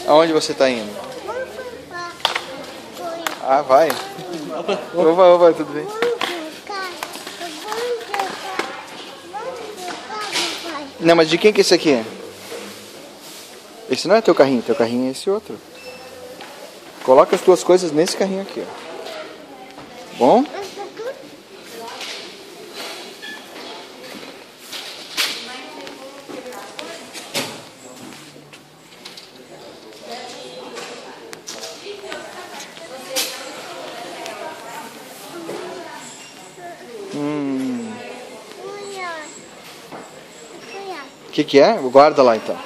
Aonde você tá indo? Ah, vai. Opa, tudo bem? Não, mas de quem que é esse aqui? Esse não é teu carrinho é esse outro. Coloca as tuas coisas nesse carrinho aqui, ó. Bom? O que é? Guarda lá então.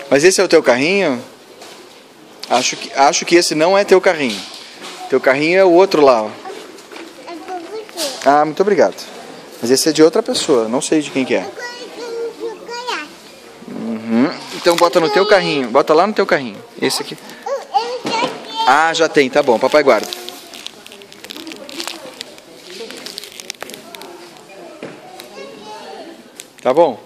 Mas esse é o teu carrinho? Acho que esse não é teu carrinho. Teu carrinho é o outro lá, ó. É pra você. Ah, muito obrigado. Mas esse é de outra pessoa, não sei de quem que é. Então bota no teu carrinho, bota lá no teu carrinho. Esse aqui. Ah, já tem, tá bom, papai guarda. Tá bom?